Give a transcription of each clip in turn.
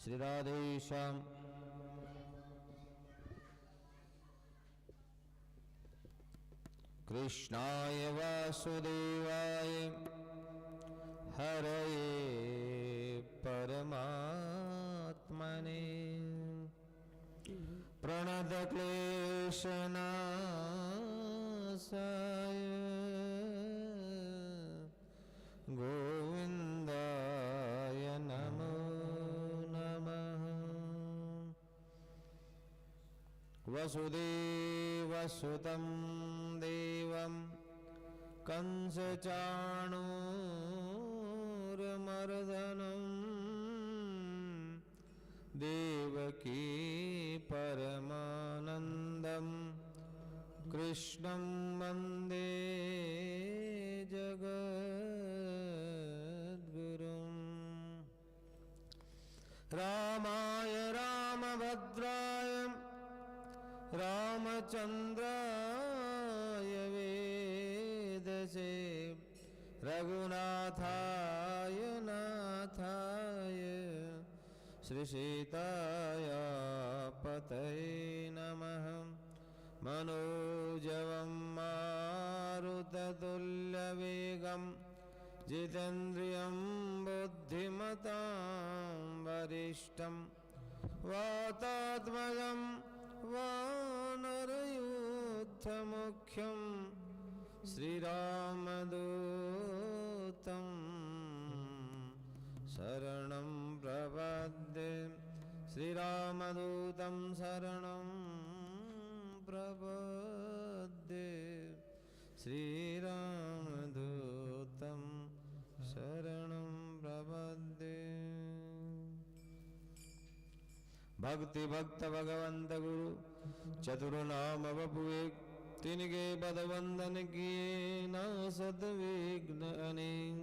श्री राधेश्याम। कृष्णाय वासुदेवाय हरये परमात्मने प्रणतक्लेशनाशाय गोविन्दाय नमो नमः। वसुदेवसुतं देवं कंसचाणूरमर्दनं देवकी परमानन्दं कृष्णं वन्दे जगद्गुरुम्। रामाय रामभद्राय रामचन्द्राय वेदसे रघुनाथाय नाथाय श्रीसीताय पतये नमः। मनोजवं मारुततुल्यवेगं जितेन्द्रियं बुद्धिमतां वरिष्ठं वातात्मजं वानरयूथमुख्यं श्रीरामदूतं शरणं प्रपद्ये। श्रीरामदूतं शरणं प्रपद्ये। श्रीरामदूतं शरणं प्रपद्ये। भक्ति भक्त भगवंत गुरु चतुर्नाम वपुए तिनके पद वंदन किए न सद्विघ्न अनेक।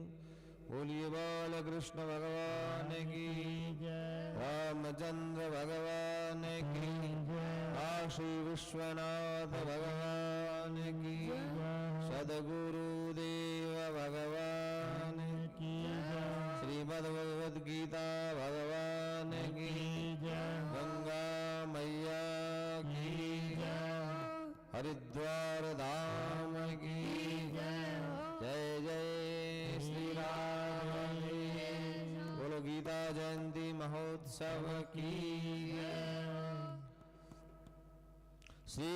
बोलिए बाल कृष्ण भगवान की रामचंद्र भगवान की काशी विश्वनाथ भगवान की सद्गुरुदेव भगवान की श्रीमद् भगवद गीता भगवान की गंगा मैया की हरिद्वार धाम की जय जय श्री राम। बोलो गीता जयंती महोत्सव की। श्री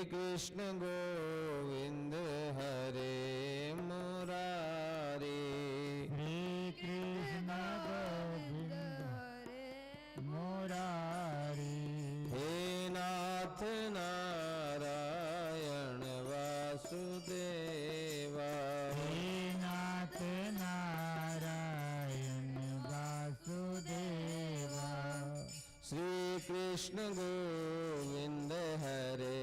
कृष्ण गोविंद हरे मुरारी। श्री कृष्ण गोविंद हरे मुरारी। हे नाथ नारायण वासुदेवा। हे नाथ नारायण वासुदेवा। श्री कृष्ण गोविंद हरे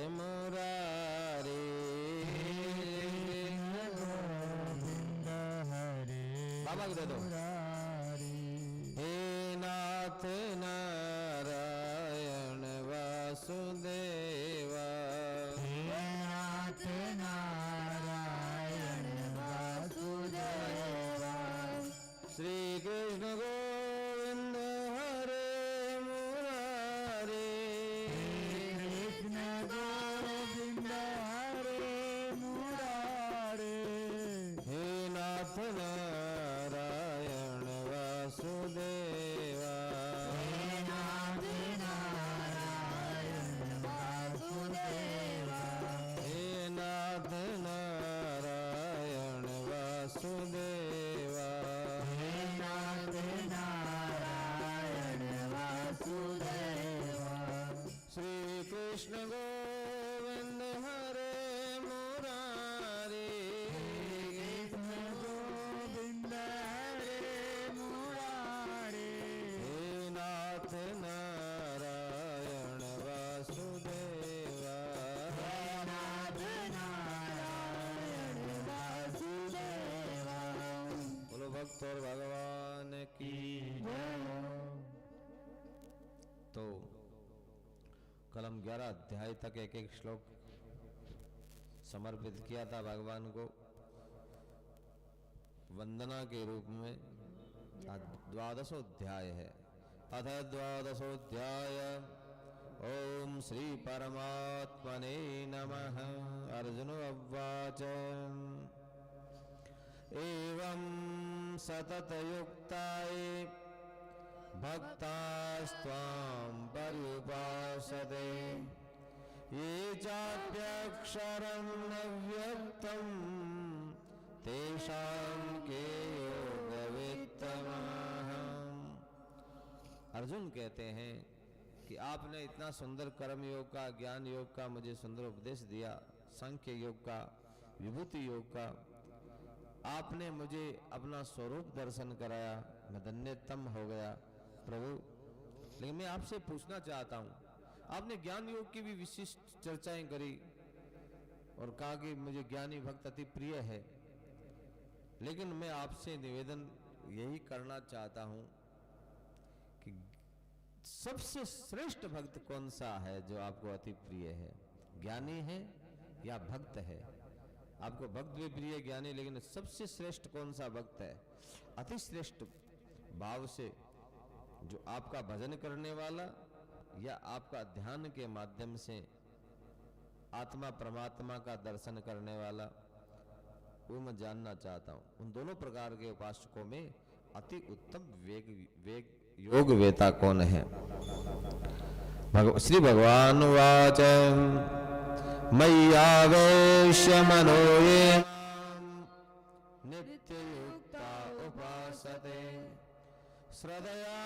मुरारी। गोविंद हरे बाबा को दे दो। मुरारी। हे नाथ नारायण वासुदेवा। हे नाथ नारायण वासुदेवा। श्री कृष्ण गोविंद हरे मुरारी। कृष्ण गोविंद हरे मुरारी। हे नाथ नारायण वासुदेवा। हे नाथ नारायण वासुदेवा। हे नाथ नारायण वासुदेवा। हे नाथ नारायण वासुदेवा। श्री कृष्ण गोविंद हरे मुरारी। कृष्ण गोविंद हरे मुरारी। हे नाथ नारायण वासुदेवा। हे नाथ नारायण वासुदेवा। बोलो भक्त और भगवान की। तो कल हम 11 अध्याय तक एक एक श्लोक समर्पित किया था भगवान को। वंदना के रूप में 12वां है। अथ 12वां ओम श्री परमात्मने नमः। अर्जुन उवाच एवं सततयुक्ताये भक्तास्त्वां पर्युपासते ये चाप्यक्षरं न व्यक्तं तेषां के योगवित्तमः। अर्जुन कहते हैं कि आपने इतना सुंदर कर्म योग का, ज्ञान योग का मुझे सुंदर उपदेश दिया, सांख्य योग का, विभूति योग का, आपने मुझे अपना स्वरूप दर्शन कराया, मैं धन्यतम हो गया प्रभु। लेकिन मैं आपसे पूछना चाहता हूं, आपने ज्ञान योग की भी विशिष्ट चर्चाएं करी और कहा कि मुझे ज्ञानी भक्त अति प्रिय है, लेकिन मैं आपसे निवेदन यही करना चाहता हूं कि सबसे श्रेष्ठ भक्त कौन सा है जो आपको अति प्रिय है? ज्ञानी है या भक्त है? आपको भक्त भी प्रिय, ज्ञानी, लेकिन सबसे श्रेष्ठ कौन सा भक्त है? अति श्रेष्ठ भाव से जो आपका भजन करने वाला या आपका ध्यान के माध्यम से आत्मा परमात्मा का दर्शन करने वाला, वो मैं जानना चाहता हूं। उन दोनों प्रकार के उपासकों में अति उत्तम वेग योग वेता कौन है? श्री भगवान वाच मय्यावेश्य मनो ये नित्ययुक्ता उपासते श्रद्धया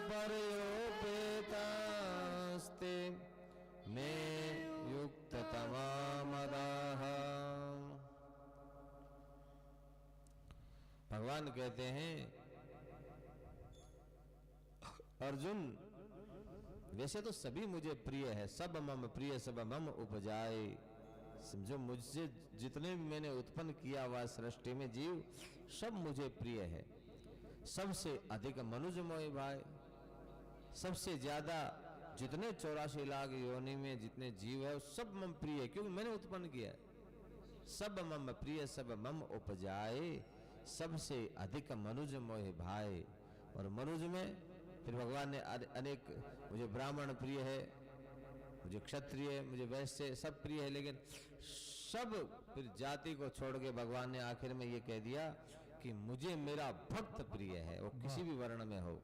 पर्योपेतास्ते मे युक्ततमा मदाः। भगवान कहते हैं अर्जुन, वैसे तो सभी मुझे प्रिय है, सब मम प्रिय सब मम उपजाए। समझो, मुझसे जितने भी मैंने उत्पन्न किया हुआ सृष्टि में जीव, सब मुझे प्रिय है। सबसे अधिक मनुज मोहि भाई, सबसे ज्यादा जितने 84 लाख योनि में जितने जीव है सब मम प्रिय है, क्योंकि मैंने उत्पन्न किया है। सब मम प्रिय सब मम उपजाए, सबसे अधिक मनुज मोहि भाई। और मनुज में फिर भगवान ने अनेक, मुझे ब्राह्मण प्रिय है, मुझे क्षत्रिय, मुझे वैश्य, सब प्रिय है, लेकिन सब फिर जाति को छोड़ के भगवान ने आखिर में ये कह दिया कि मुझे मेरा भक्त प्रिय है, वो किसी भी वर्ण में हो।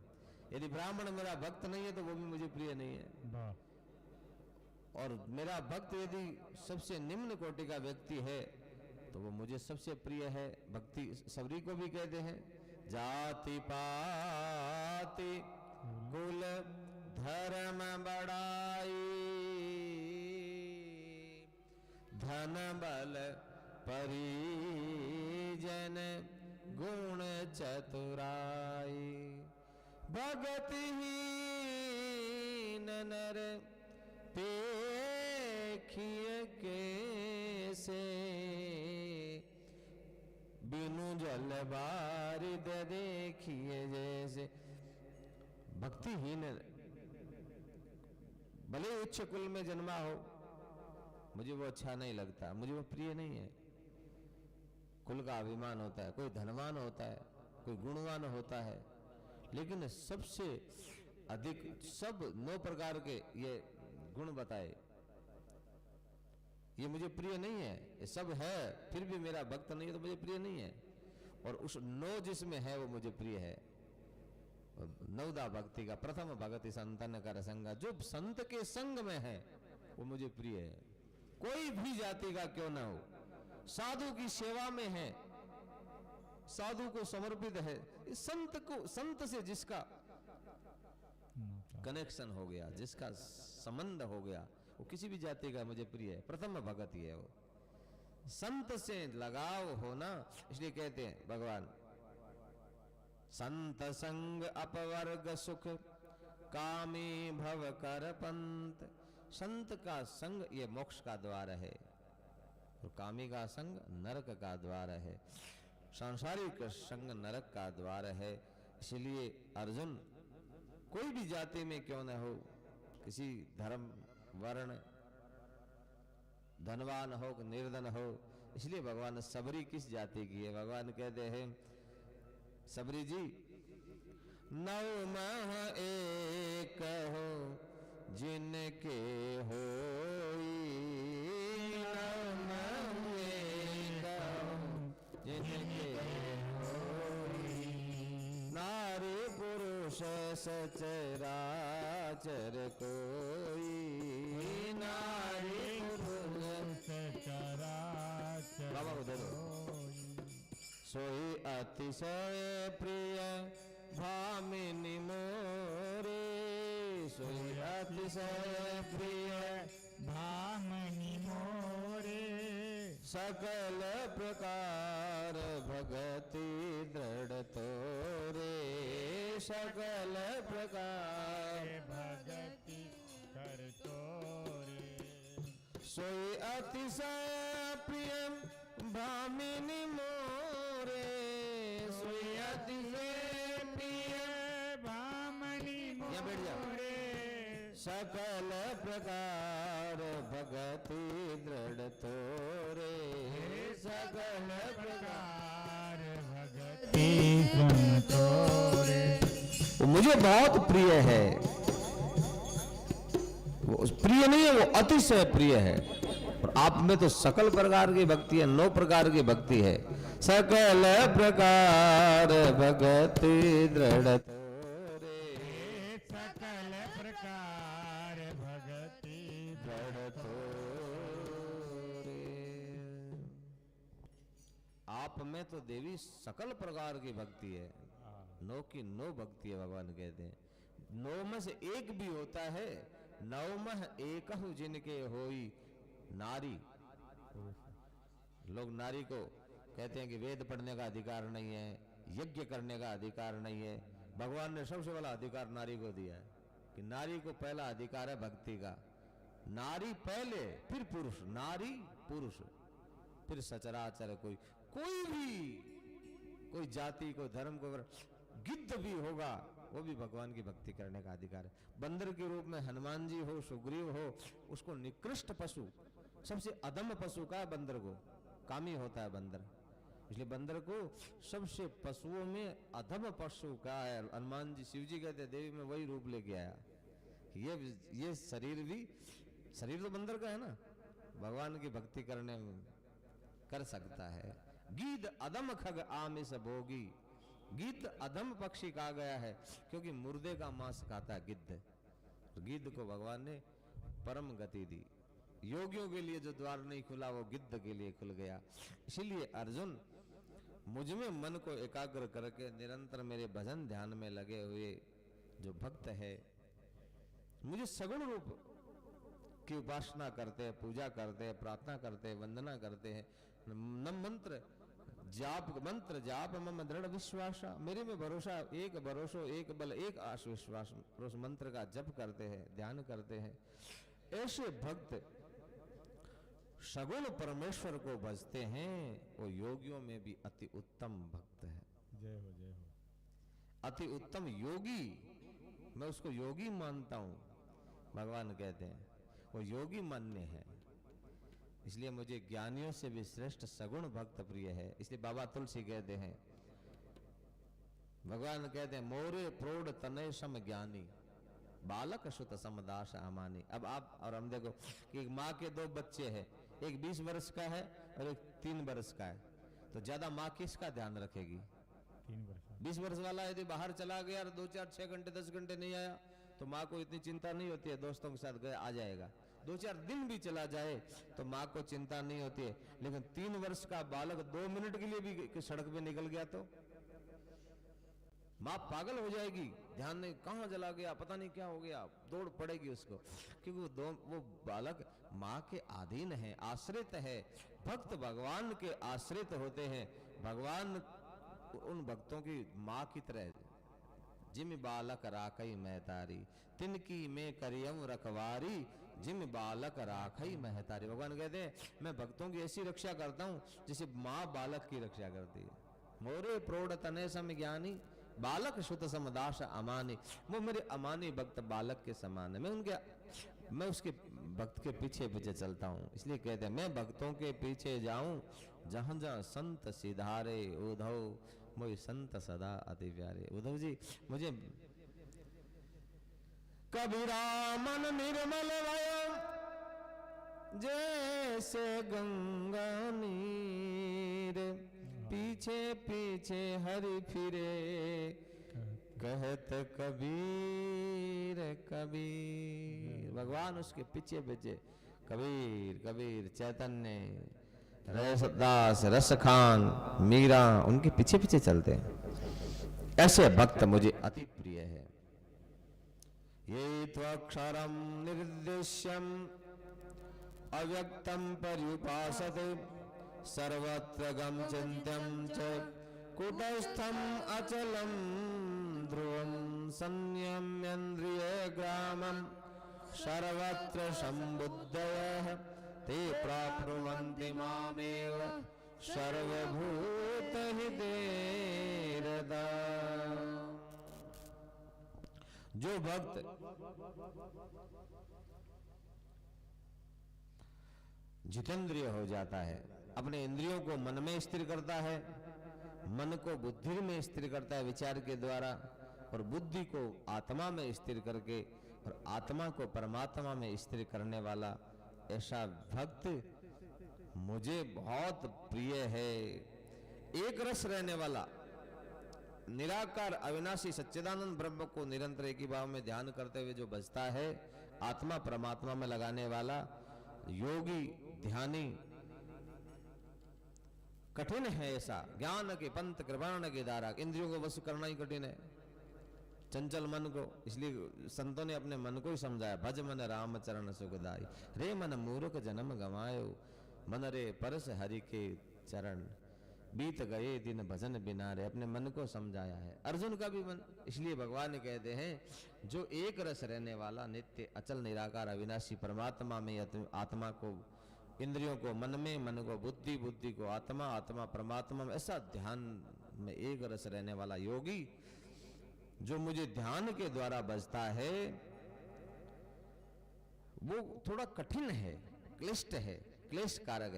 यदि ब्राह्मण मेरा भक्त नहीं है तो वो भी मुझे प्रिय नहीं है, और मेरा भक्त यदि सबसे निम्न कोटि का व्यक्ति है तो वो मुझे सबसे प्रिय है। भक्ति सबरी को भी कहते हैं, जाति पाति कुल धर्म बड़ाई धन बल परिजन गुण चतुराई भगतिहीन नर पेखिय कैसे बिनु जल बारिद देखिए जैसे। भक्तिहीन भले उच्च कुल में जन्मा हो, मुझे वो अच्छा नहीं लगता, मुझे वो प्रिय नहीं है। कुल का अभिमान होता है, कोई धनवान होता है, कोई गुणवान होता है, लेकिन सबसे अधिक सब 9 प्रकार के ये गुण बताए, ये मुझे प्रिय नहीं है। ये सब है फिर भी मेरा भक्त नहीं है तो मुझे प्रिय नहीं है, और उस 9 जिसमें है वो मुझे प्रिय है। 9दा भक्ति का प्रथम भगति संतन कर संग, जो संत के संग में है वो मुझे प्रिय है। कोई भी जाति का क्यों ना हो, साधु की सेवा में है, साधु को समर्पित है, इस संत से जिसका कनेक्शन हो गया, जिसका संबंध हो गया, वो किसी भी जाति का मुझे प्रिय है। प्रथम भगति है वो, संत से लगाव होना। इसलिए कहते हैं भगवान, संत संग अपवर्ग सुख कामी भव कर पंत। संत का संग ये मोक्ष का द्वार है, और कामी का संग नरक का द्वार है, सांसारिक संग नरक का द्वार है। इसलिए अर्जुन, कोई भी जाति में क्यों न हो, किसी धर्म वर्ण, धनवान हो निर्धन हो, इसलिए भगवान सबरी किस जाति की है। भगवान कहते हैं सबरी जी, नौ मह एक हो जिनके होई, नौ मह एक हो जिनके होई, नारी पुरुष सचराचर कोई, नारी पुरुष चराचर बाबा को दे दो। सोई अतिशय प्रिय भामिनी मोरे, सोई अतिशय प्रिय भामनी मोरे, सकल प्रकार भगति दृढ़ तोरे, सकल प्रकार भगति कर तोरे, सोई अतिशय प्रिय भामिनी मोरे, सोई अतिशय प्रिय भामनी यहाँ बैठ जाओ। मोरे, सकल प्रकार भगति दृढ़ तोरे, सकल प्रकार भगति कर तोरे, वो मुझे बहुत प्रिय है, वो प्रिय नहीं है, वो अतिशय प्रिय है। और आप में तो सकल प्रकार की भक्ति है, 9 प्रकार की भक्ति है। सकल प्रकार भगति दृढ़ तोरे, सकल प्रकार भगति दृढ़ तोरे। आप में तो देवी सकल प्रकार की भक्ति है, 9 की 9 भक्ति है। भगवान कहते हैं 9 में से एक भी होता है, 9 मह एकहु जिनके होई, नारी। लोग नारी को कहते हैं कि वेद पढ़ने का अधिकार नहीं है, यज्ञ करने का अधिकार नहीं है। भगवान ने सबसे बड़ा अधिकार नारी को दिया है कि नारी को पहला अधिकार है भक्ति का। नारी पहले, फिर पुरुष, नारी पुरुष, फिर सचराचर कोई भी, कोई जाति, कोई धर्म, कोई गिद्ध भी होगा वो भी भगवान की भक्ति करने का अधिकार है। बंदर के रूप में हनुमान जी हो, सुग्रीव हो, उसको निकृष्ट पशु, सबसे अधम पशु का बंदर को, कामी होता है बंदर, इसलिए बंदर को सबसे पशुओं में अधम पशु का है। हनुमान जी, शिव जी कहते देवी में वही रूप लेके आया। ये शरीर भी, शरीर तो बंदर का है ना, भगवान की भक्ति करने में कर सकता है। गीध अधम खग आमिष भोगी, गिद्ध अधम पक्षी कहा गया है क्योंकि मुर्दे का मांस खाता है गिद्ध। गिद्ध को भगवान ने परम गति दी। योगियों के लिए जो द्वार नहीं खुला वो गिद्ध के लिए खुल गया। इसीलिए अर्जुन, मुझ में मन को एकाग्र करके निरंतर मेरे भजन ध्यान में लगे हुए जो भक्त है, मुझे सगुण रूप की उपासना करते हैं, पूजा करते हैं, प्रार्थना करते हैं, वंदना करते हैं, न मंत्र जाप, मंत्र जाप मम दृढ़ विश्वास, मेरे में भरोसा, एक भरोसो एक बल एक आश विश्वास, उस मंत्र का जप करते हैं, ध्यान करते हैं। ऐसे भक्त सगुण परमेश्वर को भजते हैं, वो योगियों में भी अति उत्तम भक्त है। जय हो, जय हो। अति उत्तम योगी, मैं उसको योगी मानता हूं। भगवान कहते हैं वो योगी मान्य है। इसलिए मुझे ज्ञानियों से भी श्रेष्ठ सगुण भक्त प्रिय है। इसलिए बाबा तुलसी कहते हैं, भगवान कहते हैं मोरे प्रौढ़ तनय सम ज्ञानी, बालक सुत समदास अमानी। अब आप और हम देखो कि एक माँ के 2 बच्चे हैं, एक 20 वर्ष का है और एक 3 वर्ष का है, तो ज्यादा माँ किसका ध्यान रखेगी? 3 वर्ष। 20 वर्ष वाला यदि बाहर चला गया और 2 4 6 घंटे 10 घंटे नहीं आया तो माँ को इतनी चिंता नहीं होती है, दोस्तों के साथ गए आ जाएगा। 2 4 दिन भी चला जाए तो माँ को चिंता नहीं होती है। लेकिन 3 वर्ष का बालक 2 मिनट के लिए भी सड़क पे निकल गया तो माँ पागल हो जाएगी, ध्यान नहीं, कहाँ चला गया, पता नहीं क्या हो गया, दौड़ पड़ेगी उसको, क्योंकि वो बालक माँ के अधीन है, आश्रित है। भक्त भगवान के आश्रित होते हैं। भगवान उन भक्तों की माँ की तरह, जिम बालक राखई महतारी, तिनकी में करियम रखवारी, जिम बालक राखई महतारी। भगवान कहते हैं मैं भक्तों की ऐसी रक्षा करता हूँ जैसे माँ बालक की रक्षा करती है। मोरे प्रौढ़ तनय सम ज्ञानी, बालक सुत समदास अमानी। वो मेरे अमानी भक्त बालक के समान है। मैं उसके भक्त के पीछे पीछे चलता हूँ। इसलिए कहते हैं मैं भक्तों के पीछे जाऊं, जहां जहां संत सिधारे उधो मोहि संत सदा अति प्यारे। उद्धव जी मुझे कबीरा मन निर्मल भयो जैसे गंगा नीर, पीछे पीछे हरि फिरे कहत कबीर कबीर। भगवान उसके पीछे पीछे कबीर कबीर, चैतन्य, रसदास, रसखान, मीरा, उनके पीछे पीछे चलते हैं। ऐसे भक्त मुझे अति प्रिय है। ये त्वक्षरम निर्देश्यम अव्यक्तम पर्युपासते, सर्वत्र गम चिन्त्यं च कुटस्थम अचलम ध्रुवम, संयम्येन्द्रियग्रामं सर्वत्र संबुद्धयः ते प्राप्नुवन्ति मामेव सर्वभूतहितेरता। जो भक्त जितेंद्रिय हो जाता है, अपने इंद्रियों को मन में स्थिर करता है, मन को बुद्धि में स्थिर करता है विचार के द्वारा, और बुद्धि को आत्मा में स्थिर करके और आत्मा को परमात्मा में स्थिर करने वाला ऐसा भक्त मुझे बहुत प्रिय है। एक रस रहने वाला, निराकार अविनाशी सच्चिदानंद ब्रह्म को निरंतर एक ही भाव में ध्यान करते हुए जो बचता है, आत्मा परमात्मा में लगाने वाला योगी ध्यानी कठिन है ऐसा। ज्ञान के पंथ कृपाण की धारा, इंद्रियों को वश करना ही कठिन है, चंचल मन को। इसलिए संतों ने अपने मन को ही समझाया, भज मन राम चरण सुखदाई, रे मन मूर्ख जन्म गवायो, मन रे परस हरि के चरण, बीत गए दिन भजन बिना रे। अपने मन को समझाया है, अर्जुन का भी मन। इसलिए भगवान कहते हैं जो एक रस रहने वाला, नित्य अचल निराकार अविनाशी परमात्मा में आत्मा को, इंद्रियों को मन में, मन को बुद्धि, बुद्धि को आत्मा, आत्मा परमात्मा में, ऐसा ध्यान में एक रस रहने वाला योगी जो मुझे ध्यान के द्वारा बचता है, वो थोड़ा कठिन है, क्लिष्ट है, क्लेश कारक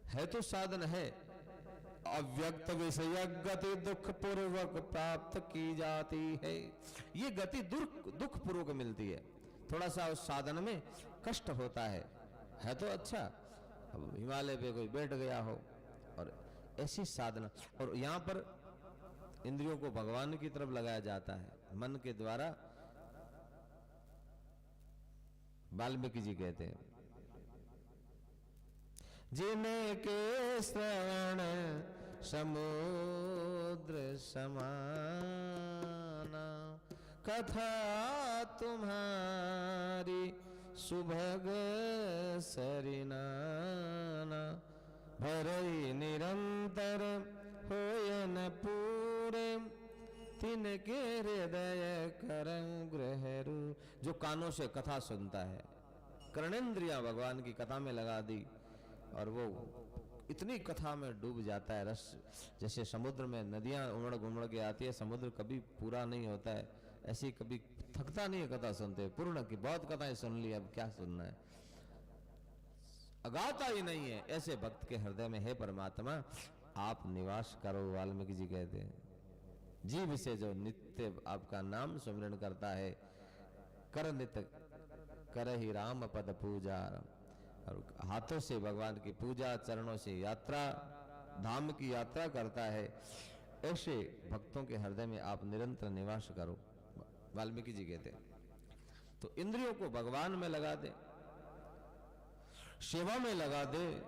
है तो साधन है। अव्यक्त विषय गति दुख पूर्वक प्राप्त की जाती है। ये गति दुख पूर्वक मिलती है, थोड़ा सा उस साधन में कष्ट होता है तो अच्छा। अब हिमालय पे कोई बैठ गया हो और ऐसी साधना, और यहाँ पर इंद्रियों को भगवान की तरफ लगाया जाता है मन के द्वारा। वाल्मीकि जी कहते हैं, जिनके श्रवण समुद्र समाना, कथा तुम्हारी सुभग सरिनाना, भरई निरंतर होयन पूरे, तिनके हृदय करं ग्रहरू। जो कानों से कथा सुनता है, कर्णेंद्रियां भगवान की कथा में लगा दी और वो इतनी कथा में डूब जाता है, रस जैसे समुद्र में नदियां उमड़ घुमड़ के आती है, समुद्र कभी पूरा नहीं होता है, ऐसी कभी थकता नहीं है कथा सुनते। पूर्ण की बहुत कथाएं सुन ली, अब क्या सुनना है, अगाता ही नहीं है। ऐसे भक्त के हृदय में है परमात्मा, आप निवास करो। वाल्मीकि जी कहते हैं, जीव से जो नित्य आपका नाम सुमिरन करता है, कर नित्य कर ही राम पद पूजा, और हाथों से भगवान की पूजा, चरणों से यात्रा, धाम की यात्रा करता है, ऐसे भक्तों के हृदय में आप निरंतर निवास करो। वाल्मीकि जी कहते हैं, तो इंद्रियों को भगवान में लगा दे, सेवा में लगा दे,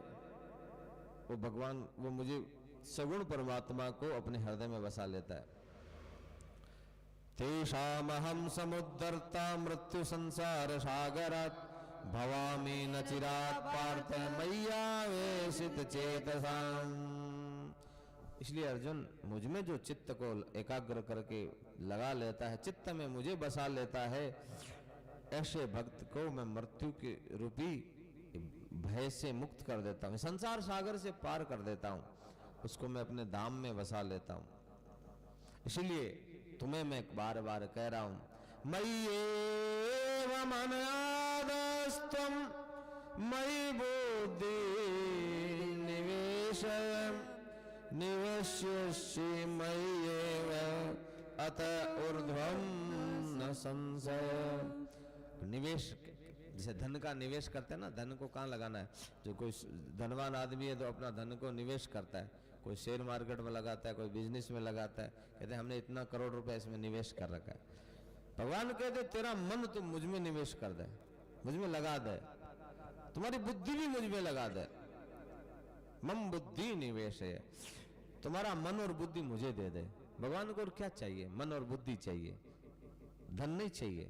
वो भगवान, वो मुझे सगुण परमात्मा को अपने हृदय में बसा लेता है। तेषामहं समुद्धर्ता मृत्यु संसार सागरात्, भवामि न चिरात् पार्थ मय्यावेशित चेतसाम्। इसलिए अर्जुन, मुझ में जो चित्त को एकाग्र करके लगा लेता है, चित्त में मुझे बसा लेता है, ऐसे भक्त को मैं मृत्यु के रूपी भय से मुक्त कर देता हूं, संसार सागर से पार कर देता हूं, उसको मैं अपने धाम में बसा लेता हूं। इसलिए तुम्हें मैं बार बार कह रहा हूं, मय्येव मनादस्त्वं मयि बुद्धि निवेशय निवेश्यसि मय्येव अत ऊर्ध्वं न संशय। निवेश, जैसे धन का निवेश करते हैं ना, धन को कहाँ लगाना है? जो कोई धनवान आदमी है तो अपना धन को निवेश करता है, कोई शेयर मार्केट में लगाता है, कोई बिजनेस में लगाता है, कहते हैं हमने इतना करोड़ रुपए इसमें निवेश कर रखा है। भगवान कहते तेरा मन तुम मुझ में निवेश कर दे, मुझ में लगा दे, तुम्हारी बुद्धि भी मुझ में लगा दे। मम बुद्धि निवेश है, तुम्हारा मन और बुद्धि मुझे दे दे। भगवान को और क्या चाहिए? मन और बुद्धि चाहिए, धन नहीं चाहिए।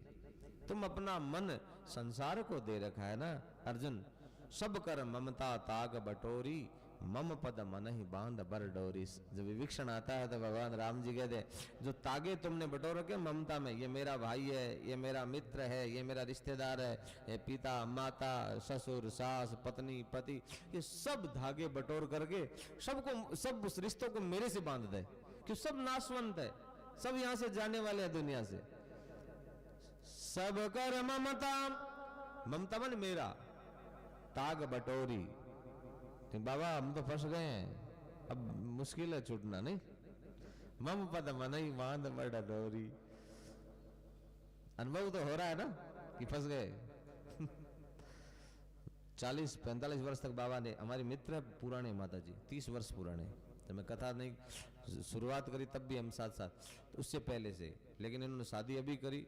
तुम अपना मन संसार को दे रखा है ना अर्जुन। सब कर ममता ताग बटोरी, मम पद मन ही बांध बर डोरी। जब विवीक्षण आता है तो भगवान राम जी कहते जो तागे तुमने बटोर रखे ममता में, ये मेरा भाई है, ये मेरा मित्र है, ये मेरा रिश्तेदार है, ये पिता माता ससुर सास पत्नी पति, ये सब धागे बटोर करके सबको, सब उस रिश्तों को मेरे से बांध दे, कि सब नाशवंत है, सब यहां से जाने वाले हैं दुनिया से। सब कर ममता, ममता मन मेरा, ताग बटोरी। बाबा हम तो फंस गए हैं, अब मुश्किल है छूटना, नहीं? मम पद मन ही बांध बड़ डोरी। अनुभव तो हो रहा है ना कि फंस गए। 40-45 वर्ष तक बाबा ने, हमारे मित्र पुराने माता जी 30 वर्ष पुराने, तो मैं कथा नहीं शुरुआत करी तब भी हम साथ साथ, तो उससे पहले से, लेकिन इन्होंने शादी अभी करी,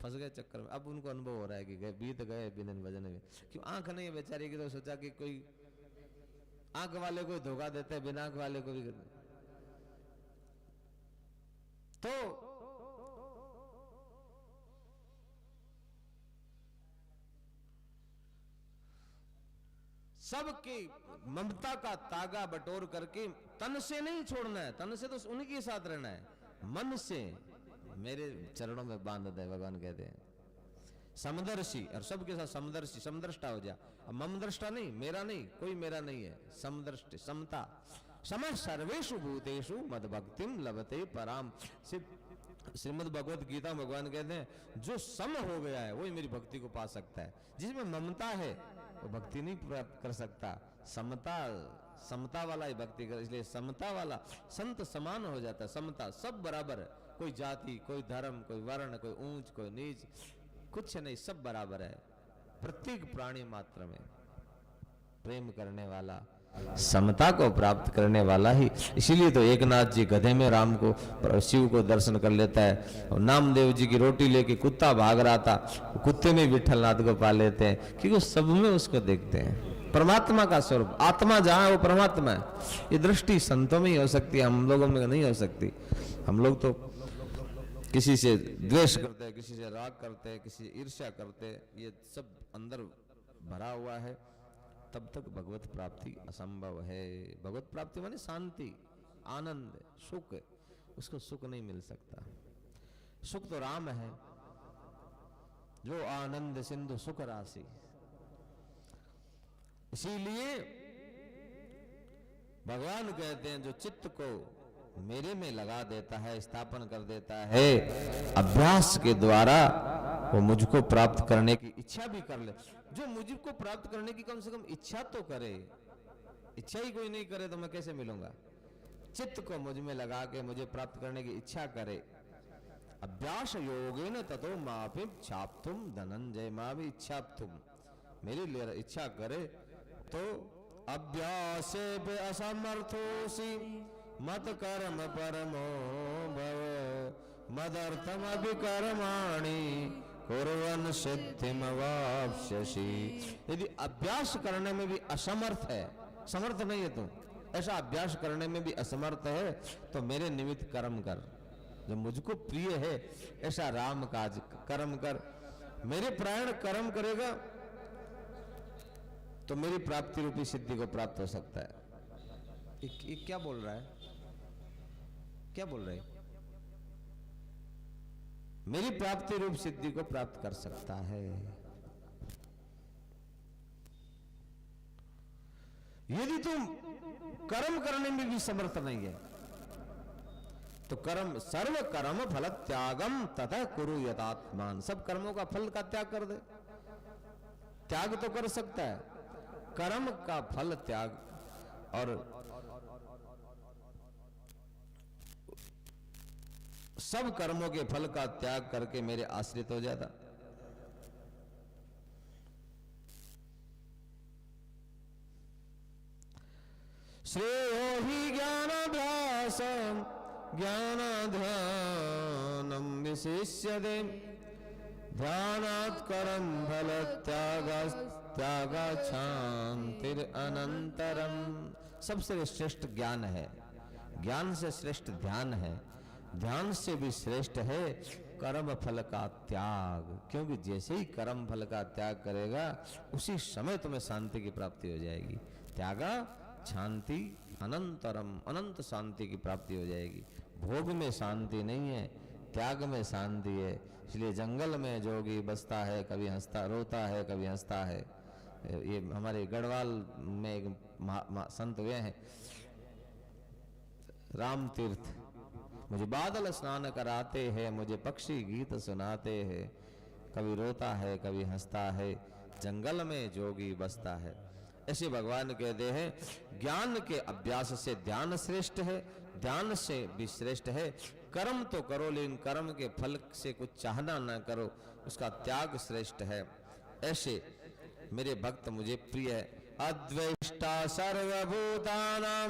फंस गए चक्कर में। अब उनको अनुभव हो रहा है कि गए बीत गए बिन वजन में। क्यों? आंख नहीं है बेचारे की, तो सोचा कि कोई आंख वाले को धोखा देते हैं, बिना आंख वाले को भी। तो सबकी ममता का तागा बटोर करके तन से नहीं छोड़ना है, तन से तो उन्हीं के साथ रहना है, मन से मेरे चरणों में बांध दे। भगवान कहते हैं समदर्शी, और सबके साथ समदर्शी, समदृष्टा हो जा। अब मम दृष्टा नहीं, मेरा नहीं, कोई मेरा नहीं है, समदृष्टि, समता। सम सर्वेषु भूतेषु मद भक्तिम लभते पराम। श्रीमद् भगवत गीता भगवान कहते हैं जो सम हो गया है वही मेरी भक्ति को पा सकता है। जिसमें ममता है वो भक्ति नहीं प्राप्त कर सकता। समता, समता वाला ही भक्ति कर, इसलिए समता वाला संत समान हो जाता है। समता, सब बराबर है, कोई जाति, कोई धर्म, कोई वर्ण, कोई ऊंच, कोई नीच, कुछ नहीं, सब बराबर है। प्रत्येक प्राणी मात्र में प्रेम करने वाला, समता को प्राप्त करने वाला ही। इसीलिए तो एकनाथ जी गधे में राम को, शिव को दर्शन कर लेता है। और नामदेव जी की रोटी लेके कुत्ता भाग रहा था, कुत्ते में विठलनाथ को पा लेते हैं, क्योंकि सब में उसको देखते हैं। परमात्मा का स्वरूप, आत्मा जहां है वो परमात्मा है। ये दृष्टि संतों में ही हो सकती है, हम लोगों में नहीं हो सकती। हम लोग तो किसी से द्वेष करते हैं, किसी से राग करते हैं, किसी से ईर्ष्या करते हैं, ये सब अंदर भरा हुआ है, तब तक भगवत प्राप्ति असंभव है। भगवत प्राप्ति माने शांति, आनंद, सुख, उसको सुख नहीं मिल सकता। सुख तो राम है, जो आनंद सिंधु सुख राशि। इसीलिए भगवान कहते हैं जो चित्त को मेरे में लगा देता है, स्थापन कर देता है, अभ्यास के द्वारा वो मुझको प्राप्त करने की इच्छा भी कर ले। जो मुझको प्राप्त करने की कम से कम इच्छा तो करे। इच्छा ही कोई नहीं करे तो मैं कैसे मिलूंगा? चित्त को मुझ में लगा के मुझे प्राप्त करने की इच्छा करे। अभ्यास योगेन ततो मापि छाप्तुम धनंजय, मां भी इच्छाप्तुम, मेरे लिए इच्छा करे तो अभ्यासे पे असमर्थोसी मत कर्म परमो भव मदर्थम अभिकर्माणि कुर्वन् सिद्धिम वाप्स्यसि। यदि अभ्यास करने में भी असमर्थ है, समर्थ नहीं है तुम, ऐसा अभ्यास करने में भी असमर्थ है, तो मेरे निमित्त कर्म कर। जो मुझको प्रिय है ऐसा राम काज कर्म कर। मेरे प्राण कर्म करेगा तो मेरी प्राप्ति रूपी सिद्धि को प्राप्त हो सकता है। ये क्या बोल रहा है? क्या बोल रहे? मेरी प्राप्ति रूप सिद्धि को प्राप्त कर सकता है। यदि तुम कर्म करने में भी समर्थ नहीं है तो कर्म, सर्व कर्म फल त्यागम तथा कुरु यथात्मान। सब कर्मों का फल का त्याग कर दे। त्याग तो कर सकता है, कर्म का फल त्याग। और सब कर्मों के फल का त्याग करके मेरे आश्रित हो जाता। श्रेयो हि ज्ञानाभ्यास ज्ञानाध्यानम विशिष्यते ध्यानात् कर्म फल त्यागा शांतिर अनंतरम। सबसे श्रेष्ठ ज्ञान है, ज्ञान से श्रेष्ठ ध्यान है, ध्यान से भी श्रेष्ठ है कर्म फल का त्याग। क्योंकि जैसे ही कर्म फल का त्याग करेगा उसी समय तुम्हें शांति की प्राप्ति हो जाएगी। त्यागा शांति अनंतरम, अनंत शांति की प्राप्ति हो जाएगी। भोग में शांति नहीं है, त्याग में शांति है। इसलिए जंगल में जोगी बसता है, कभी हंसता रोता है, कभी हंसता है। ये हमारे गढ़वाल में एक संत हुए हैं, राम तीर्थ। मुझे बादल स्नान कराते हैं, मुझे पक्षी गीत सुनाते हैं, कभी रोता है कभी हंसता है, जंगल में जोगी बसता है। ऐसे भगवान कहते हैं ज्ञान के अभ्यास से ध्यान श्रेष्ठ है, ध्यान से भी श्रेष्ठ है कर्म तो करो, लेकिन कर्म के फल से कुछ चाहना ना करो, उसका त्याग श्रेष्ठ है। ऐसे मेरे भक्त मुझे प्रिय है। अद्वेष्टा सर्वभूतानां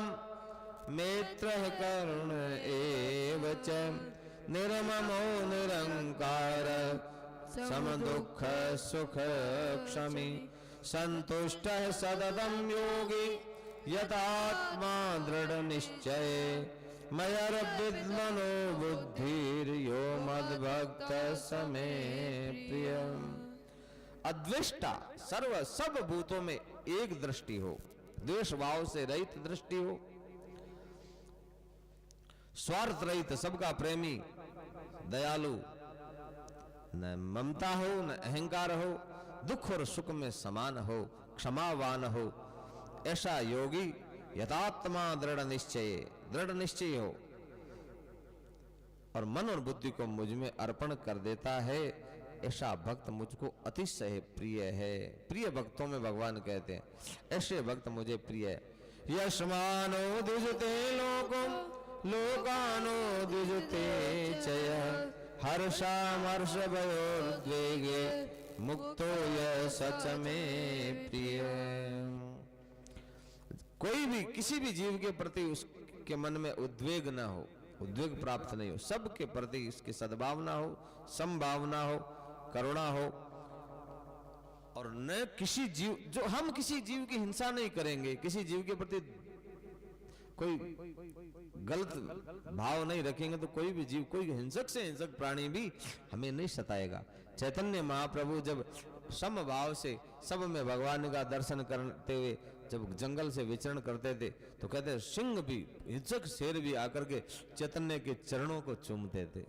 मैत्रः करुण एव च निर्ममो निरंकार समदुःख सुख क्षमी संतुष्टः सततं योगी यतात्मा दृढ़ निश्चय मयर्विद्मनो बुद्धिर्यो मद्भक्त समे प्रिय। अद्वेष्टा सब भूतों में एक दृष्टि हो, द्वेष भाव से रहित दृष्टि हो, स्वार्थ रहित, सबका प्रेमी, दयालु, न ममता हो न अहंकार हो, दुख और सुख में समान हो, क्षमावान हो, ऐसा योगी यथात्मा दृढ़ निश्चय हो और मन और बुद्धि को मुझ में अर्पण कर देता है, ऐसा भक्त मुझको अतिशय प्रिय है। प्रिय भक्तों में भगवान कहते हैं ऐसे भक्त मुझे प्रिय है। यशमानो द्विजते लोकम लोकानो द्विजते चय हर्षामर्ष भयोर्द्वेगे मुक्तो यः सच में प्रिय। कोई भी किसी भी जीव के प्रति उसके मन में उद्वेग ना हो, उद्वेग प्राप्त नहीं हो, सबके प्रति इसकी सद्भावना हो, समभावना हो, करुणा हो, और न किसी जीव, जो हम किसी जीव की हिंसा नहीं करेंगे, किसी जीव के प्रति कोई गलत भाव नहीं रखेंगे, तो कोई भी जीव, कोई हिंसक से हिंसक प्राणी भी हमें नहीं सताएगा। चैतन्य महाप्रभु जब समभाव से सब में भगवान का दर्शन करते हुए जब जंगल से विचरण करते थे, तो कहते सिंह भी, हिंसक शेर भी आकर के चैतन्य के चरणों को चूमते थे।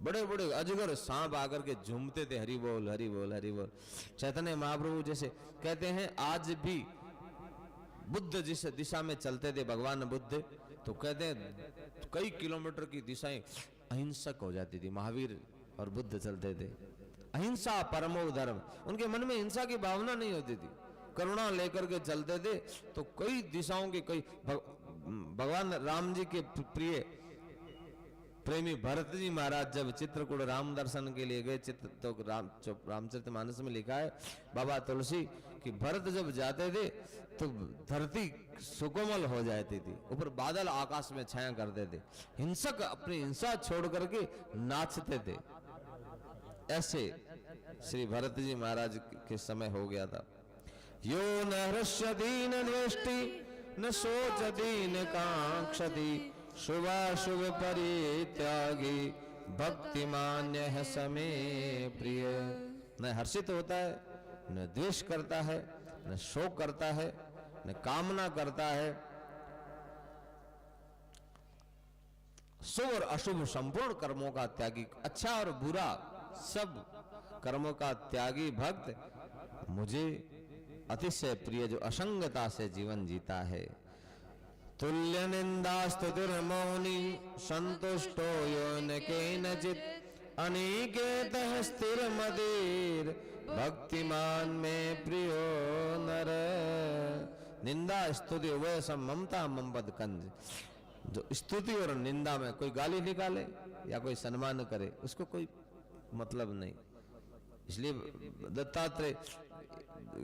बड़े बड़े अजगर सांप आकर के झूमते थे, हरि बोल हरि बोल हरि बोल। चैतन्य महाप्रभु जैसे कहते हैं आज भी बुद्ध जिस दिशा में चलते थे भगवान बुद्ध, तो कहते हैं कई किलोमीटर की दिशाएं अहिंसक हो जाती थी। महावीर और बुद्ध चलते थे, अहिंसा परमो धर्म, उनके मन में हिंसा की भावना नहीं होती थी, करुणा लेकर के चलते थे। तो कई दिशाओं के कई भगवान राम जी के प्रिय प्रेमी भरत जी महाराज जब चित्रकूट राम दर्शन के लिए गए, तो रामचरितमानस में लिखा है बाबा तुलसी कि भरत जब जाते थे तो धरती सुकोमल हो जाती थी, ऊपर बादल आकाश में छाया करते थे, हिंसक अपनी हिंसा छोड़ करके नाचते थे। ऐसे श्री भरत जी महाराज के समय हो गया था। यो न हृष्यति न द्वेष्टि न शोचति न कांक्षति शुभाशुभ परित्यागी भक्तिमान्य है समे प्रिय। न हर्षित होता है, न द्वेष करता है, न शोक करता है, न कामना करता है। शुभ और अशुभ संपूर्ण कर्मों का त्यागी, अच्छा और बुरा सब कर्मों का त्यागी भक्त मुझे अतिशय प्रिय, जो असंगता से जीवन जीता है। तुल्य निंदा स्तुतिर्मौनी संतुष्टो यो न केनचित् अनिकेतः स्थिर मदिर भक्तिमान में प्रियो नर। निंदा स्तुति वह सब ममता ममपद कंज, जो स्तुति और निंदा में कोई गाली निकाले या कोई सम्मान करे उसको कोई मतलब नहीं। इसलिए दत्तात्रेय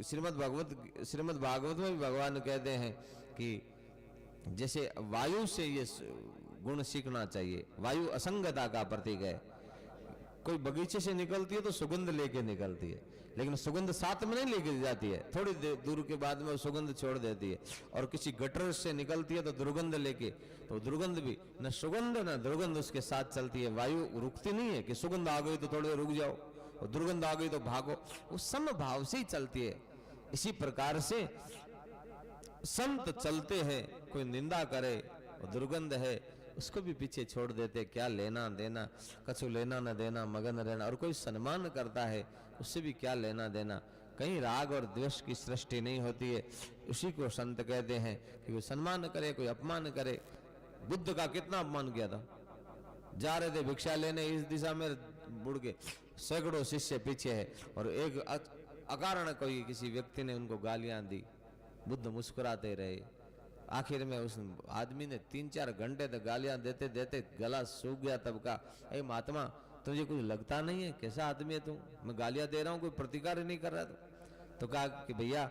श्रीमद् भागवत में भी भगवान कहते हैं कि जैसे वायु से ये गुण सीखना चाहिए। वायु असंगता का प्रतीक है। कोई बगीचे से निकलती है तो सुगंध लेके निकलती है, लेकिन सुगंध साथ में नहीं लेके जाती है, थोड़ी देर दूर के बाद में वो सुगंध छोड़ देती है। और किसी गटर से निकलती है तो दुर्गंध लेके, तो दुर्गंध भी न सुगंध न दुर्गंध उसके साथ चलती है। वायु रुकती नहीं है कि सुगंध आ गई तो थोड़ी देर रुक जाओ और दुर्गंध आ गई तो भागो, वो समभाव से ही चलती है। इसी प्रकार से संत चलते हैं, कोई निंदा करे और दुर्गंध है उसको भी पीछे छोड़ देते, क्या लेना देना, कछु लेना न देना, मगन रहना। और कोई सम्मान करता है उससे भी क्या लेना देना। कहीं राग और द्वेष की सृष्टि नहीं होती है। उसी को संत कहते हैं कि कोई सम्मान करे कोई अपमान करे। बुद्ध का कितना अपमान किया था। जा रहे थे भिक्षा लेने, इस दिशा में मुड़ के सैकड़ों शिष्य पीछे है और एक अकारण कोई किसी व्यक्ति ने उनको गालियां दी। बुद्ध मुस्कुराते रहे। आखिर में उस आदमी ने 3-4 घंटे तक गालियां देते देते गला सूख गया। तब कहा, ए महात्मा तुझे कुछ लगता नहीं है, कैसा आदमी है तू, मैं गालियां दे रहा हूं कोई प्रतिकार ही नहीं कर रहा। तो कहा कि भैया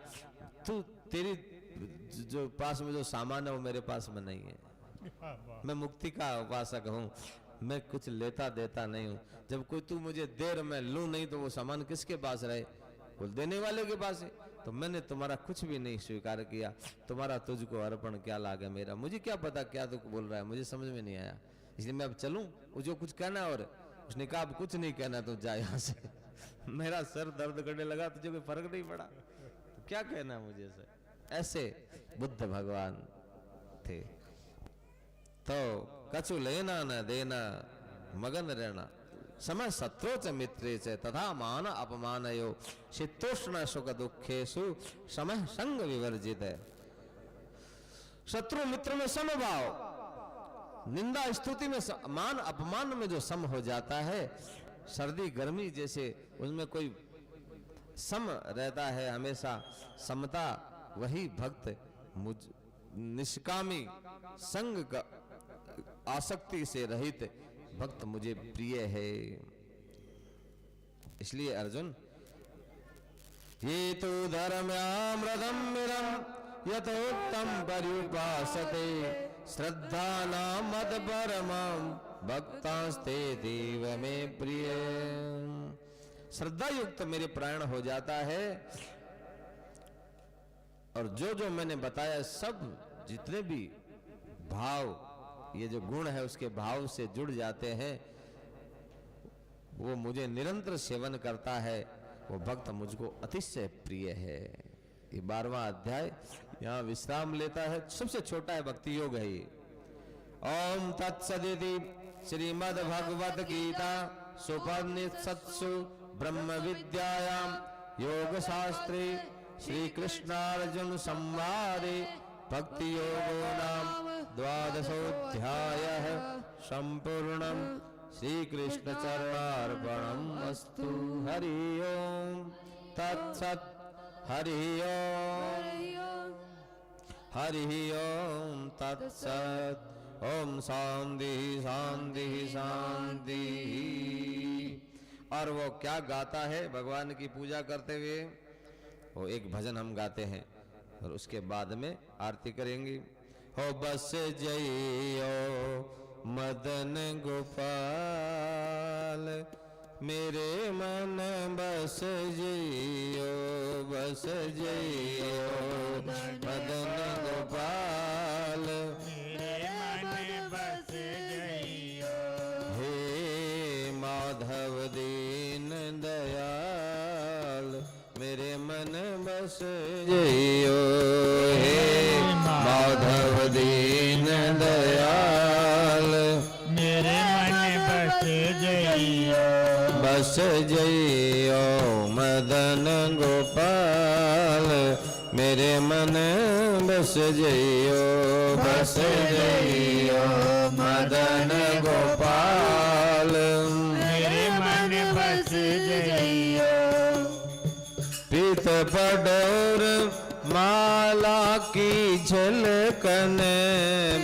तू तेरी जो पास में जो सामान है वो मेरे पास में नहीं है। मैं मुक्ति का उपासक हूँ, मैं कुछ लेता देता नहीं हूँ। जब कोई तू मुझे देर में लूं नहीं तो वो सामान किसके पास रहे, कुल देने वाले के पास है। तो मैंने तुम्हारा कुछ भी नहीं स्वीकार किया, तुम्हारा तुझको अर्पण क्या लागे मेरा। मुझे क्या पता क्या तू बोल रहा है, मुझे समझ में नहीं आया, इसलिए मैं अब चलूं। वो जो कुछ कहना और उसने कहा अब कुछ नहीं कहना, तो जा यहाँ से। मेरा सर दर्द करने लगा, तुझे कोई फर्क नहीं पड़ा, तो क्या कहना मुझे सर। ऐसे बुद्ध भगवान थे। तो कछु लेना न देना, मगन रहना। समय शत्रुच मित्रे च तथा मान अपमानयो शीतोष्ण सुख दुखेषु समय संग विवर्जित है। शत्रु मित्र में समभाव, निंदा स्तुति में मान अपमान में जो सम हो जाता है, सर्दी गर्मी जैसे उसमें कोई सम रहता है, हमेशा समता, वही भक्त मुझ निष्कामी संग का आसक्ति से रहित भक्त मुझे प्रिय है। इसलिए अर्जुन, ये तो धर्म्यामृतमिदं यथोक्तं पर्युपासते श्रद्धा नामद परमं भक्तास्ते देव में प्रिय। श्रद्धा युक्त मेरे प्राण हो जाता है और जो जो मैंने बताया सब जितने भी भाव, ये जो गुण है उसके भाव से जुड़ जाते हैं, वो मुझे निरंतर सेवन करता है, वो भक्त मुझको अतिशय प्रिय है। ये 12वां अध्याय यहाँ विश्राम लेता है। सबसे छोटा है भक्ति योग है ये। ओम तत्सदिति श्रीमद् भगवत गीता सुपनिषत्सु ब्रह्म विद्यायाम योग शास्त्रे श्री कृष्णार्जुन संवादे भक्ति योगो नाम 12वाध्यायः संपूर्णम्। श्री कृष्ण चरणार्पणम् अस्तु। हरि ओम तत्सत्। हरि ओम हरि ओम तत्सत्। ओम शांति शांति शांति। और वो क्या गाता है भगवान की पूजा करते हुए, वो एक भजन हम गाते हैं और उसके बाद में आरती करेंगे। हो बस जइयो मदन गोपाल, मेरे मन बस जइयो, बस जइयो मदन गोपाल, मेरे मन बस जइयो। हे माधव दीन दयाल, मेरे मन बस जइयो। हे माधव दीन दयाल, मेरे मन बस जइयो। बस जइयो मदन गोपाल, मेरे मन बस जइयो, बस जइयो मदन गोपाल, मेरे मन बस जइयो। पीत पडोर माला की झलकन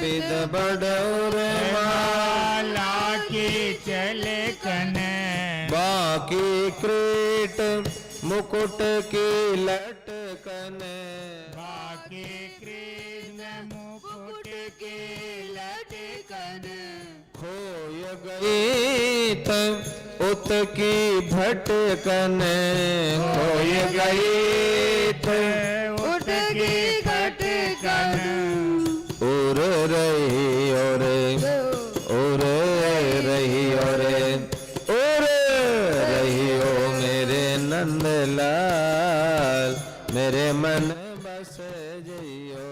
विद बडौर माला की चलकन बाकी क्रीट मुकुट की लटकन बाकी कृष्ण मुकुट की लटकन खोय गई त उत की भटकन खोय गई त उठ की खटकन उड़ रही और उड़ रही और उड़ रही ओ मेरे नंदलाल मेरे मन बस जइयो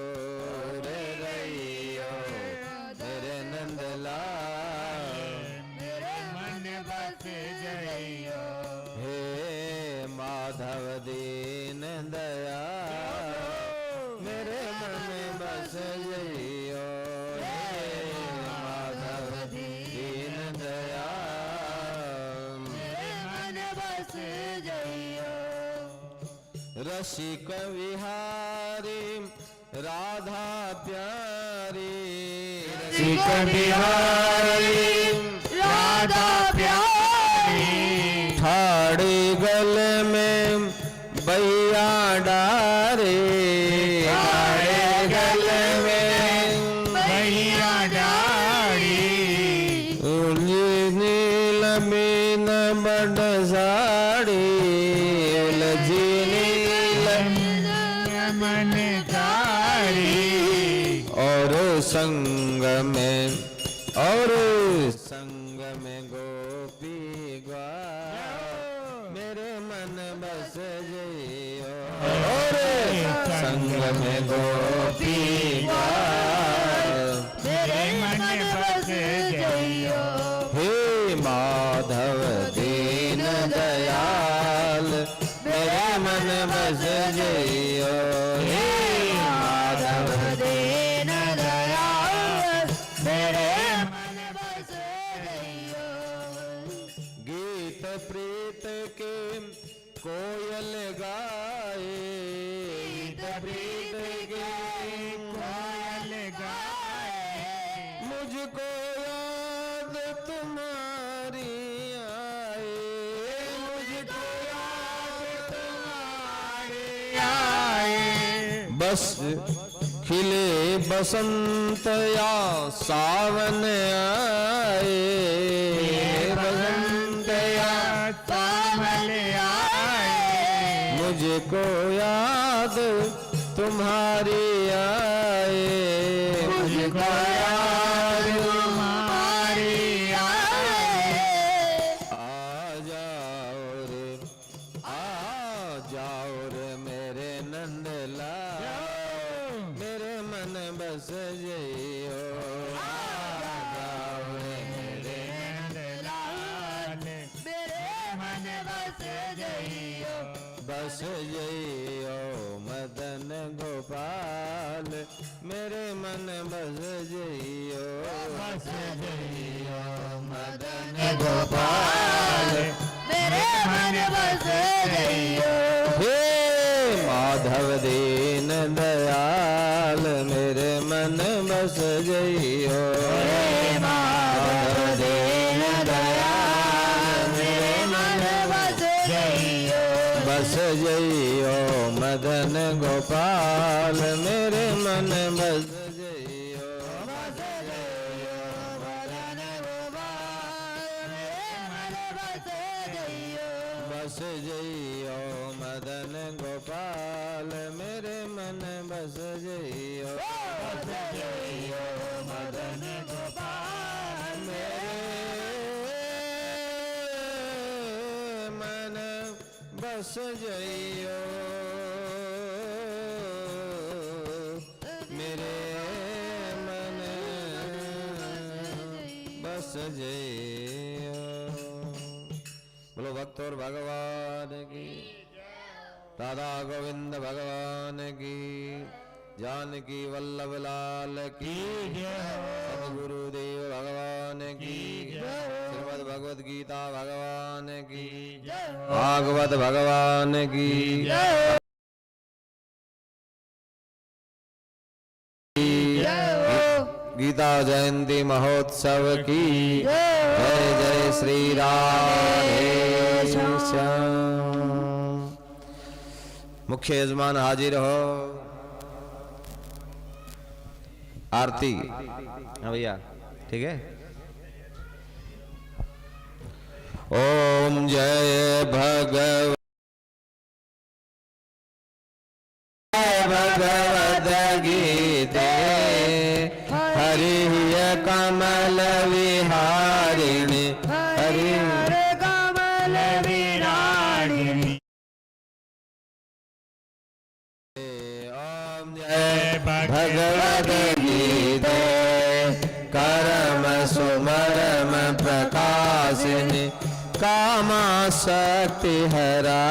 रे रहियो मेरे नंदलाल मेरे मन बस जइयो हे माधव दीन दया मेरे मन बस जइयो हे माधव दीन दया मेरे मन बस जइयो रसिक विहारी राधा प्यारी रसिक बिहारी राधा प्यारी ठाड़ी गल में बैया डारे ठाड़े गल में भैया डारी नील मीन बड साड़ी उलझी नील मन कारी और संग में गोपी गा मेरे मन बस जइयो और संग में गोपी गा मेरे मन बस जइयो हे माधव दीन दयाल मेरे मन बस जइयो हे माधव दीन दयाल मेरे मन बस जइयो गीत प्रीत के कोयल गाए गीत प्रीत के कोयल गाए मुझको याद तुम्हारी आए मुझको याद तुम्हारी आए बस खिले बसंत या सावन आए बसंत या सामल आए मुझको याद तुम्हारी आए मुझको याद तुम्हारी आए आ जाओ रे मेरे नंदलाल मेरे मन बस जइयो आ जाओ रे मेरे नंदलाल मेरे मन बस जइयो बस जइयो मदन गोपाल मेरे मन बस जइयो बस जइयो मदन गोपाल मेरे मन बस जइयो हे माधव दीन दयाल मेरे मन बस जइयो माधव दीन दयाल मेरे मन बस जइयो बस जइयो मदन गोपाल मेरे मन बस जइयो बस जइयो मदन गोपाल मेरे मन बस जइयो बस जइयो मदन गोपाल मेरे मन बस जइयो बस जइयो मदन गोपाल मेरे मन बस जइयो मेरे मन बस जइयो बोलो भक्त और भगवान की राधा गोविंद भगवान की जानकी वल्लभ लाल की सदगुरुदेव भगवान की श्रीमद् भगवद गीता भगवान की भागवत भगवान की सीता जयंती महोत्सव की जय जय श्री राधे श्याम। मुख्य यजमान हाजिर हो। आरती हाँ भैया ठीक है। ओम जय भगवत गीते हरि कमल विहारिणी हरि कमल विहारिणी। ओम जय भगवत गीते करम सुमरम प्रकाशिनी कामा शक्ति हरा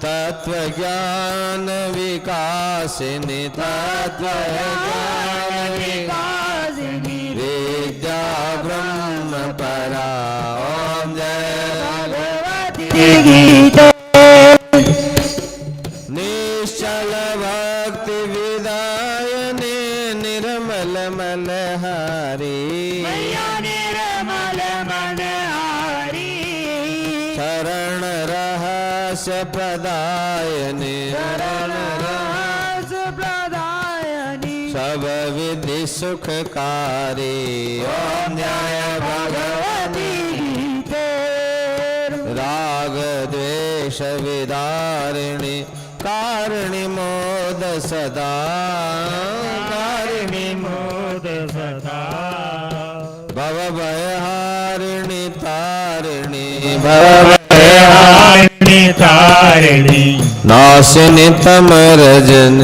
तत्व ज्ञान विकासिनी तत्व ज्ञान विकासिनी विद्या ब्रह्म परा। ओम जय भगवती गीते निश्चल भक्ति विदायनी निर्मल मलहारी निर्मल मनहारी शरण रहस्य प्रदायनी प्रदायनी सब विधि सुखकारी। ओम जय भगवती गीते राग द्वेष विदारिणी कारिणी मोद सदा कारिणी मोद सदा भव भयहारिणी तारिणी भवभयहारिणी तारिणी नाशिनी तमरजन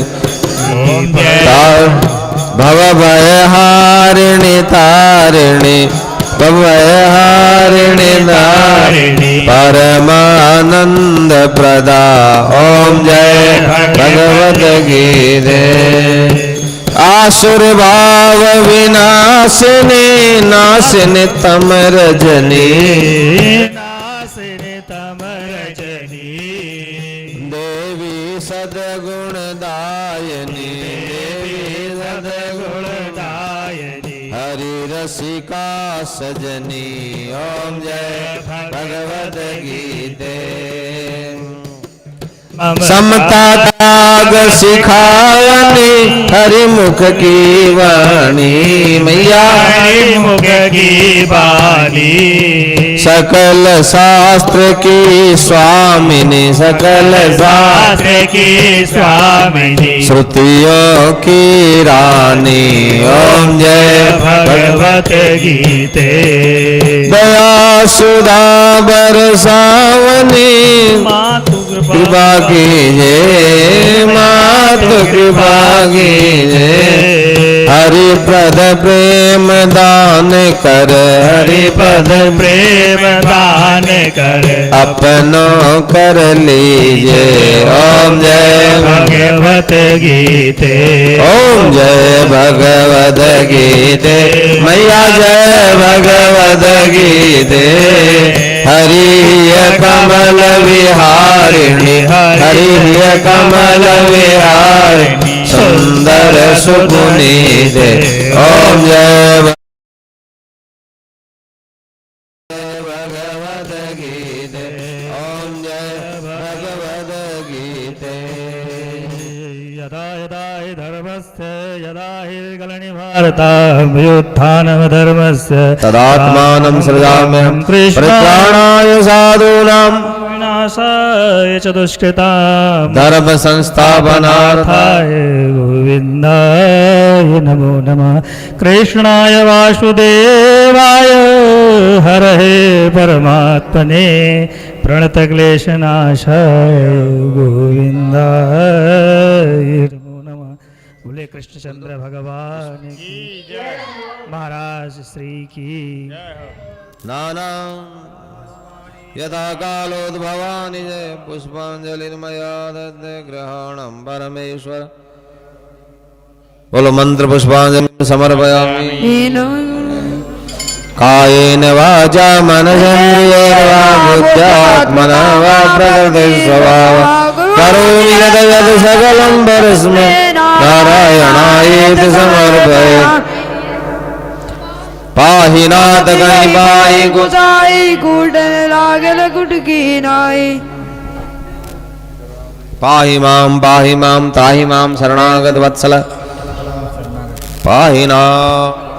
भव भयहारिणी तारिणी भव भयहारिणी तारिणी परमानंद प्रदा। ओम जय भगवत गीते आसुर भाव विनाशिनी नाशिनी तमरजनी नाशिनी तमरजनी देवी सदगुण दायनी देवी सदगुण दायनी हरि रसिका सजनी। ओम जय भगवत गीते समता त्याग सिखावनी हरिमुख की वाणी मैया मुख की बानी सकल शास्त्र की स्वामिनी सकल शास्त्र की स्वामिनी श्रुतियों की रानी। ओम जय भगवत गीते दया सुधा बरसावनी मातु कृपा कीजे मातु कृपा कीजे हरि पद प्रेम दान कर हरि पद प्रेम दान कर अपनों कर लीजे। ओम जय भगवत गीते ओम जय भगवत गीते मैया जय भगवत गीते हरि कमल विहारिणी हरि कमल विहारिणी सुंदर सुपुनीते। ओम जय भगवत गीते ओम जय भगवत गीते। यदा यदा हि धर्मस्य यदा हि गलनिवार्ताभ्युत्थानं धर्मस्य तदात्मानं सृजाम्यहं परित्राणाय साधूनां विनाशाय च दुष्कृतां धर्म संस्थापनार्थाय गोविन्दाय नमो नमः। कृष्णाय वासुदेवाय हरहे परमात्मने प्रणतक्लेशनाशाय गोविन्दाय नमो नमः। बोले कृष्णचंद्र भगवान की जय, महाराज श्री की नाना यथा कालोद्भवानि जय पुष्पांजलिर्मया दत्ते ग्रहणं परमेश्वर। बोलो मंत्र पुष्पांजलि समर्पयामि। कायेन वाचा मनसेन्द्रियैर्वा बुद्ध्यात्मना वा प्रकृतिस्वभाव करोमि यद् सकलं परस्मै नारायणायेति समर्पयामि। पाहि नाथ कहीं पाहि गुसाई गुडन लागल गुटकी नाई। पाहि मां ताहि मां शरणागत वत्सल पाहि नाम।